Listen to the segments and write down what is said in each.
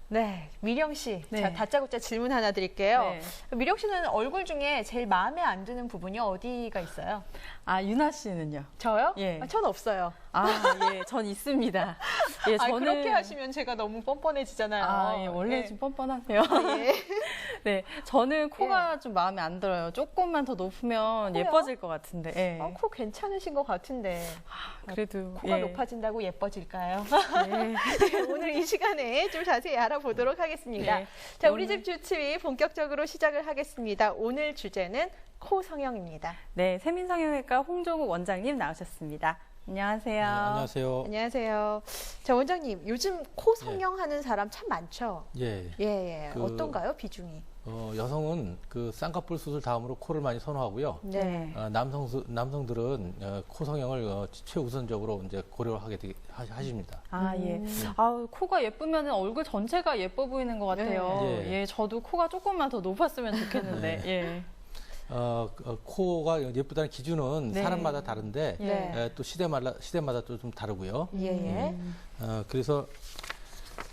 네, 미령 씨. 네. 자, 다짜고짜 질문 하나 드릴게요. 네. 미령 씨는 얼굴 중에 제일 마음에 안 드는 부분이 어디가 있어요? 아, 유나 씨는요? 저요? 예. 전 없어요. 아, 예, 전 있습니다. 예, 아, 그렇게 하시면 제가 너무 뻔뻔해지잖아요. 아, 예, 원래 예. 좀 뻔뻔하세요. 예. 네, 저는 코가 좀 마음에 안 들어요. 조금만 더 높으면 코요? 예뻐질 것 같은데. 예. 코 괜찮으신 것 같은데. 그래도 코가 예. 높아진다고 예뻐질까요? 예. 오늘 이 시간에 좀 자세히 알아보도록 하겠습니다. 네. 자, 우리 집 주치의 본격적으로 시작을 하겠습니다. 오늘 주제는 코 성형입니다. 네, 세민성형외과 홍종욱 원장님 나오셨습니다. 안녕하세요. 네, 안녕하세요. 안녕하세요. 자, 원장님, 요즘 코 성형하는 사람 참 많죠? 예. 예. 그- 어떤가요, 비중이? 여성은 그 쌍꺼풀 수술 다음으로 코를 많이 선호하고요. 네. 남성들은 코 성형을 최우선적으로 이제 고려하게 하십니다. 아, 예. 아, 코가 예쁘면 얼굴 전체가 예뻐 보이는 것 같아요. 네. 예, 저도 코가 조금만 더 높았으면 좋겠는데. 네. 예. 코가 예쁘다는 기준은 네. 사람마다 다른데 네. 또 시대마다 또 좀 다르고요. 예. 그래서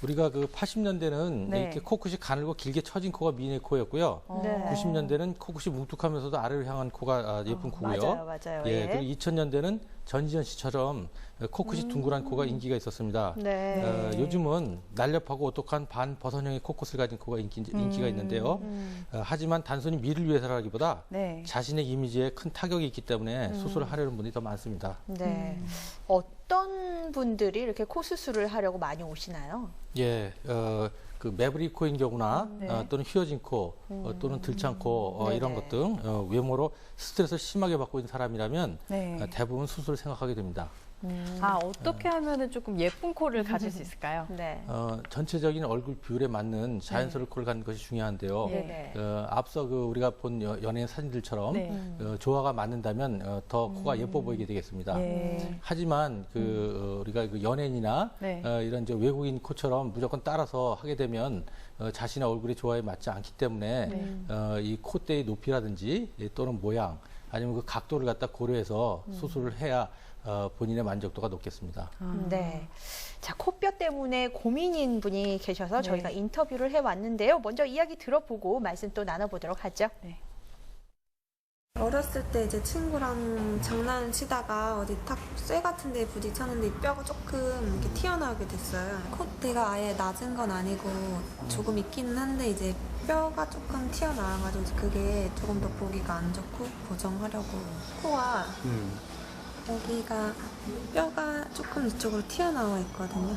우리가 그 80년대는 네. 이렇게 코끝이 가늘고 길게 처진 코가 미인의 코였고요. 네. 90년대는 코끝이 뭉툭하면서도 아래로 향한 코가 예쁜 코고요. 맞아요. 예, 그리고 2000년대는 전지현 씨처럼 코끝이 둥그란 코가 인기가 있었습니다. 네. 요즘은 날렵하고 오똑한 반버선형의 코끝을 가진 코가 인기가 있는데요. 하지만 단순히 미를 위해서라기보다 네. 자신의 이미지에 큰 타격이 있기 때문에 수술을 하려는 분이 더 많습니다. 네. 어떤 분들이 이렇게 코 수술을 하려고 많이 오시나요? 예, 그 매부리 코인 경우나 네. 또는 휘어진 코 또는 들창 코 이런 네네. 것 등 외모로 스트레스를 심하게 받고 있는 사람이라면 네. 대부분 수술을 생각하게 됩니다. 아, 어떻게 하면은 조금 예쁜 코를 가질 수 있을까요? 네. 전체적인 얼굴 비율에 맞는 자연스러운 코를 갖는 것이 중요한데요. 네. 앞서 우리가 본 연예인 사진들처럼 네. 조화가 맞는다면 더 코가 예뻐 보이게 되겠습니다. 예. 하지만 우리가 그 연예인이나 네. 이런 이제 외국인 코처럼 무조건 따라서 하게 되면 자신의 얼굴의 조화에 맞지 않기 때문에 네. 이 콧대의 높이라든지 또는 모양 아니면 그 각도를 갖다 고려해서 수술을 해야 본인의 만족도가 높겠습니다. 네. 자, 코뼈 때문에 고민인 분이 계셔서 네. 저희가 인터뷰를 해왔는데요. 먼저 이야기 들어보고 말씀 또 나눠보도록 하죠. 네. 어렸을 때 이제 친구랑 장난치다가 어디 탁 쇠 같은 데 부딪혔는데 뼈가 조금 이렇게 튀어나오게 됐어요. 콧대가 아예 낮은 건 아니고 조금 있기는 한데 이제 뼈가 조금 튀어나와가지고 그게 조금 더 보기가 안 좋고 보정하려고 코가 여기가 뼈가 조금 이쪽으로 튀어나와 있거든요.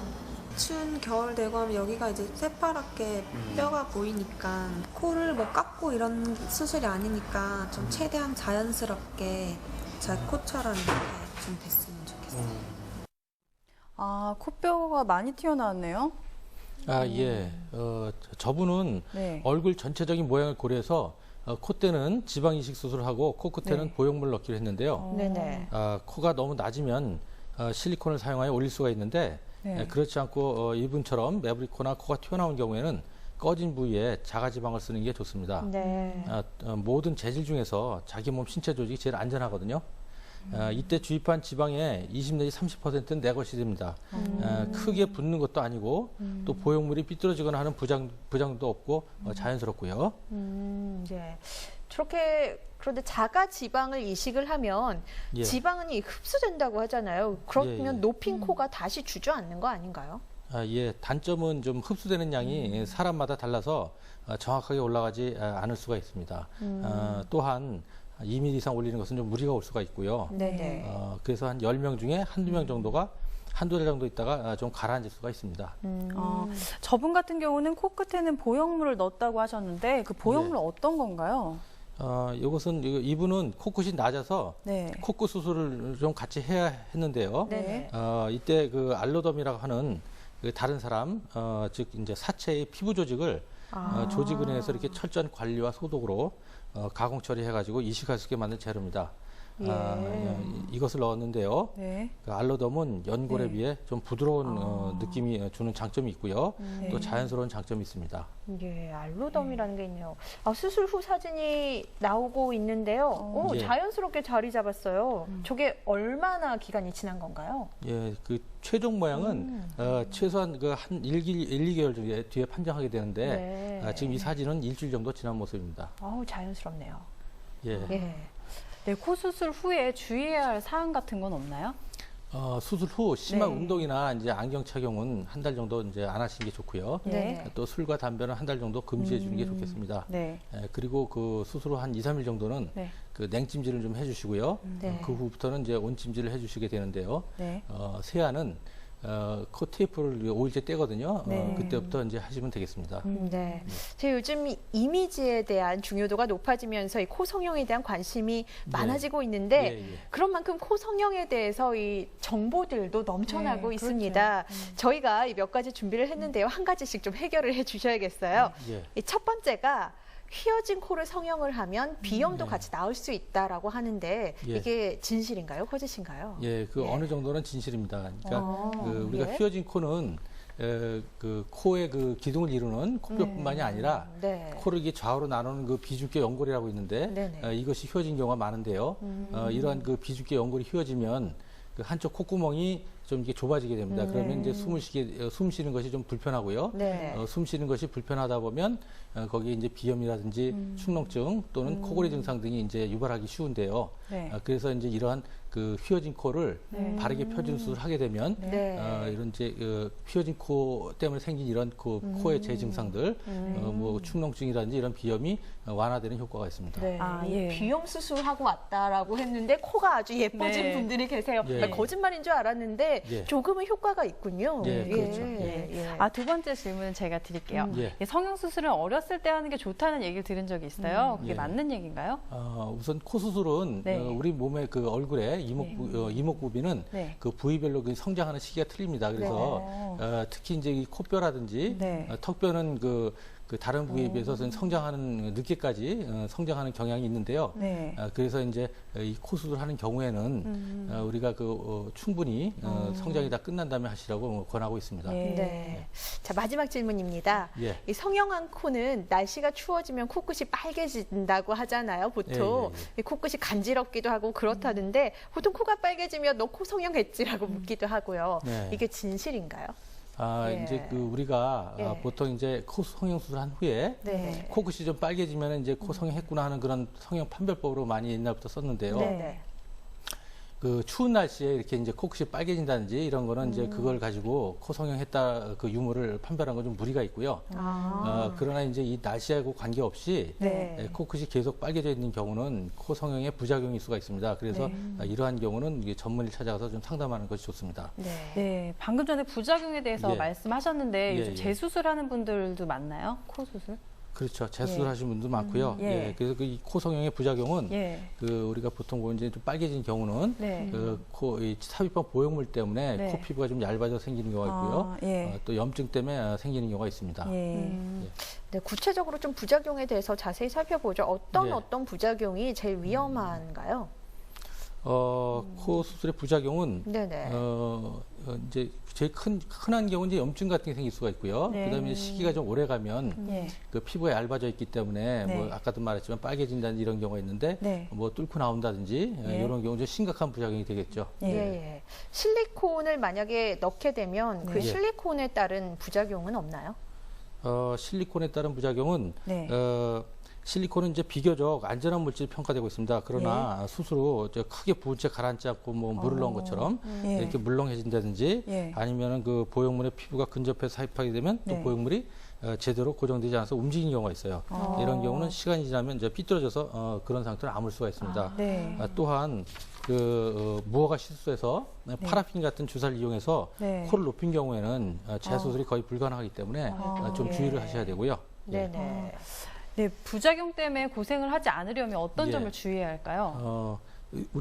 추운 겨울 되고 하면 여기가 이제 새파랗게 뼈가 보이니까 코를 뭐 깎고 이런 수술이 아니니까 좀 최대한 자연스럽게 제 코처럼 이렇게 좀 됐으면 좋겠어요. 아, 코뼈가 많이 튀어나왔네요. 예. 저분은 네. 얼굴 전체적인 모양을 고려해서 콧대는 지방 이식 수술을 하고 코끝에는 네. 보형물 넣기로 했는데요. 네네. 코가 너무 낮으면 실리콘을 사용하여 올릴 수가 있는데 네. 그렇지 않고 이분처럼 매부리 코나 코가 튀어나온 경우에는 꺼진 부위에 자가지방을 쓰는 게 좋습니다. 네. 모든 재질 중에서 자기 몸 신체 조직이 제일 안전하거든요. 이때 주입한 지방의 20 내지 30%는 내 것이 됩니다. 크게 붓는 것도 아니고 또 보형물이 삐뚤어지거나 하는 부장도 없고 자연스럽고요. 네. 저렇게 그런데 자가 지방을 이식을 하면 예. 지방이 흡수된다고 하잖아요. 그러면 예. 높인 코가 다시 주저앉는 거 아닌가요? 예, 단점은 좀 흡수되는 양이 사람마다 달라서 정확하게 올라가지 않을 수가 있습니다. 또한 2mm 이상 올리는 것은 좀 무리가 올 수가 있고요. 네네. 그래서 한 10명 중에 한두 명 정도가 한두 달 정도 있다가 좀 가라앉을 수가 있습니다. 저분 같은 경우는 코끝에는 보형물을 넣었다고 하셨는데 그 보형물 예. 어떤 건가요? 이분은 코끝이 낮아서 네. 코끝 수술을 좀 같이 해야 했는데요. 네네. 이때 그 알로덤이라고 하는 그 다른 사람, 즉 이제 사체의 피부 조직을 조직을 해서 이렇게 철저한 관리와 소독으로 가공 처리해가지고 이식할 수 있게 만든 재료입니다. 이것을 넣었는데요. 네. 그 알로덤은 연골에 네. 비해 좀 부드러운 느낌이 주는 장점이 있고요. 또 자연스러운 장점이 있습니다. 예, 알로덤이라는 게 있네요. 수술 후 사진이 나오고 있는데요. 예. 자연스럽게 자리 잡았어요. 저게 얼마나 기간이 지난 건가요? 예, 그 최종 모양은 최소한 그 한 2개월 뒤에 판정하게 되는데 네. 지금 이 사진은 일주일 정도 지난 모습입니다. 자연스럽네요. 예. 예. 네, 코 수술 후에 주의해야 할 사항 같은 건 없나요? 수술 후 심한 네. 운동이나 이제 안경 착용은 한 달 정도 이제 안 하시는 게 좋고요. 네. 또 술과 담배는 한 달 정도 금지해 주는 게 좋겠습니다. 네. 그리고 그 수술 후 한 2, 3일 정도는 네. 그 냉찜질을 좀 해주시고요. 네. 그 후부터는 이제 온찜질을 해주시게 되는데요. 네. 세안은 코 테이프를 5일째 떼거든요. 네. 그때부터 이제 하시면 되겠습니다. 네. 제 요즘 이미지에 대한 중요도가 높아지면서 이 코 성형에 대한 관심이 많아지고 있는데 예, 예. 그런 만큼 코 성형에 대해서 이 정보들도 넘쳐나고 네, 있습니다. 저희가 몇 가지 준비를 했는데요. 한 가지씩 좀 해결을 해 주셔야겠어요. 예. 이 첫 번째가 휘어진 코를 성형을 하면 비염도 네. 같이 나올 수 있다라고 하는데 예. 이게 진실인가요? 거짓인가요? 예, 그 예. 어느 정도는 진실입니다. 그러니까 그 우리가 예. 휘어진 코는 그 코의 그 기둥을 이루는 코뼈뿐만이 아니라 네. 코를 이게 좌우로 나누는 그 비중계 연골이라고 있는데 네네. 이것이 휘어진 경우가 많은데요. 이러한 그 비중계 연골이 휘어지면 그 한쪽 콧구멍이 좀 이게 좁아지게 됩니다. 그러면 이제 숨 쉬는 것이 좀 불편하고요. 네. 숨 쉬는 것이 불편하다 보면 거기에 이제 비염이라든지 축농증 또는 코골이 증상 등이 이제 유발하기 쉬운데요. 네. 그래서 이제 이러한 그 휘어진 코를 바르게 펴준 수술을 하게 되면 네. 이런 이제 휘어진 코 때문에 생긴 이런 코의 재증상들, 뭐 축농증이라든지 이런 비염이 완화되는 효과가 있습니다. 네. 예. 비염 수술하고 왔다라고 했는데 코가 아주 예뻐진 네. 분들이 계세요. 예. 거짓말인 줄 알았는데 예. 조금은 효과가 있군요. 예, 그렇죠. 예. 두 번째 질문은 제가 드릴게요. 예. 성형 수술은 어렸을 때 하는 게 좋다는 얘기를 들은 적이 있어요. 그게 예. 맞는 얘기인가요? 우선 코 수술은 네. 우리 몸의 그 얼굴에 이목구비는 네. 그 부위별로 그 성장하는 시기가 틀립니다. 그래서 특히 이제 이 코뼈라든지 네. 턱뼈는 그 다른 부위에 비해서 성장하는 늦게까지 성장하는 경향이 있는데요. 네. 그래서 이제 이 코 수술하는 경우에는 우리가 충분히 성장이 다 끝난 다음에 하시라고 권하고 있습니다. 예. 네. 자, 마지막 질문입니다. 예. 이 성형한 코는 날씨가 추워지면 코끝이 빨개진다고 하잖아요, 보통. 예, 예, 이 코끝이 간지럽기도 하고 그렇다던데 보통 코가 빨개지면 너 코 성형했지라고 묻기도 하고요. 네. 이게 진실인가요? 예. 이제 우리가 예. 보통 이제 코 성형 수술한 후에 네. 코끝이 좀 빨개지면 이제 코 성형했구나 하는 그런 성형 판별법으로 많이 옛날부터 썼는데요. 네. 그 추운 날씨에 이렇게 이제 코끝이 빨개진다든지 이런 거는 이제 그걸 가지고 코 성형했다 그 유무를 판별한 건 좀 무리가 있고요. 그러나 이제 이 날씨하고 관계없이 네. 코끝이 계속 빨개져 있는 경우는 코 성형에 부작용일 수가 있습니다. 그래서 이러한 경우는 이게 전문의 찾아가서 좀 상담하는 것이 좋습니다. 네, 방금 전에 부작용에 대해서 예. 말씀하셨는데 예, 요즘 예. 재수술하는 분들도 많나요? 코 수술? 그렇죠. 재수술하시는 분도 많고요. 예. 예. 그래서 그 코 성형의 부작용은 예. 우리가 보통 보면 이제 좀 빨개진 경우는 네. 이 삽입형 보형물 때문에 네. 코 피부가 좀 얇아져 생기는 경우가 있고요. 예. 또 염증 때문에 생기는 경우가 있습니다. 예. 네, 구체적으로 좀 부작용에 대해서 자세히 살펴보죠. 어떤 예. 부작용이 제일 위험한가요? 코 수술의 부작용은 네네. 이제 제일 흔한 경우는 이제 염증 같은 게 생길 수가 있고요. 네. 그다음에 시기가 좀 오래 가면 예. 그 피부가 얇아져 있기 때문에 네. 뭐 아까도 말했지만 빨개진다는 이런 경우가 있는데 네. 뭐 뚫고 나온다든지 예. 이런 경우 좀 심각한 부작용이 되겠죠. 예. 실리콘을 만약에 넣게 되면 그 네. 실리콘에 따른 부작용은 없나요? 실리콘에 따른 부작용은 네. 실리콘은 이제 비교적 안전한 물질이 평가되고 있습니다. 그러나 수술 후 크게 부은 채 가라앉지 않고 뭐 물을 넣은 것처럼 예. 이렇게 물렁해진다든지 예. 아니면은 그 보형물에 피부가 근접해서 삽입하게 되면 또 네. 보형물이 제대로 고정되지 않아서 움직이는 경우가 있어요. 이런 경우는 시간이 지나면 이제 삐뚤어져서 그런 상태로 아물 수가 있습니다. 네. 또한 무허가 실수해서 파라핀 같은 주사를 이용해서 네. 코를 높인 경우에는 재수술이 거의 불가능하기 때문에 좀 주의를 하셔야 되고요. 예. 네네. 네, 부작용 때문에 고생을 하지 않으려면 어떤 예. 점을 주의해야 할까요?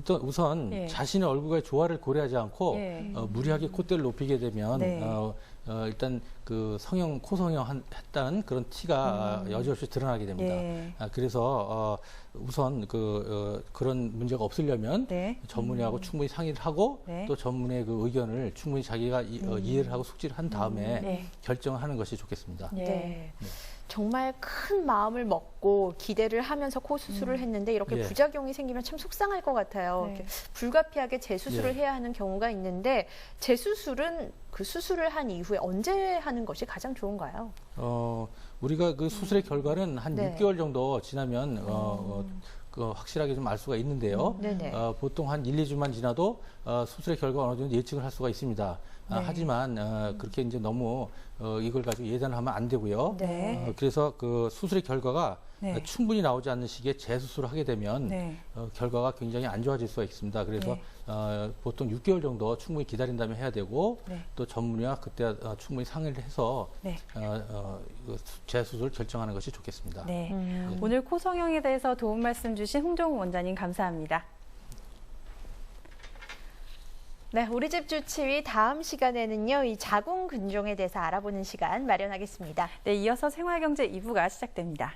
우선 예. 자신의 얼굴과의 조화를 고려하지 않고 예. 무리하게 콧대를 높이게 되면 네. 일단 그 코 성형 했다는 그런 티가 여지없이 드러나게 됩니다. 예. 그래서 우선 그런 문제가 없으려면 네. 전문의하고 충분히 상의를 하고 네. 또 전문의 그 의견을 충분히 자기가 이해를 하고 숙지를 한 다음에 네. 결정을 하는 것이 좋겠습니다. 네. 네. 정말 큰 마음을 먹고 기대를 하면서 코 수술을 했는데 이렇게 예. 부작용이 생기면 참 속상할 것 같아요. 네. 이렇게 불가피하게 재수술을 예. 해야 하는 경우가 있는데 재수술은 그 수술을 한 이후에 언제 하는 것이 가장 좋은가요? 우리가 그 수술의 결과는 한 네. 6개월 정도 지나면 확실하게 좀 알 수가 있는데요. 네네. 보통 한 1, 2주만 지나도 수술의 결과 어느 정도 예측을 할 수가 있습니다. 네. 하지만 그렇게 이제 너무 이걸 가지고 예단을 하면 안 되고요. 네. 그래서 그 수술의 결과가 네. 충분히 나오지 않는 시기에 재수술을 하게 되면 네. 결과가 굉장히 안 좋아질 수가 있습니다. 그래서 보통 6개월 정도 충분히 기다린 다음에 해야 되고 네. 또 전문의와 그때 충분히 상의를 해서 네. 재수술을 결정하는 것이 좋겠습니다. 네. 오늘 코 성형에 대해서 도움 말씀 주신 홍정우 원장님 감사합니다. 네, 우리 집 주치의 다음 시간에는요, 이 자궁 근종에 대해서 알아보는 시간 마련하겠습니다. 네, 이어서 생활경제 2부가 시작됩니다.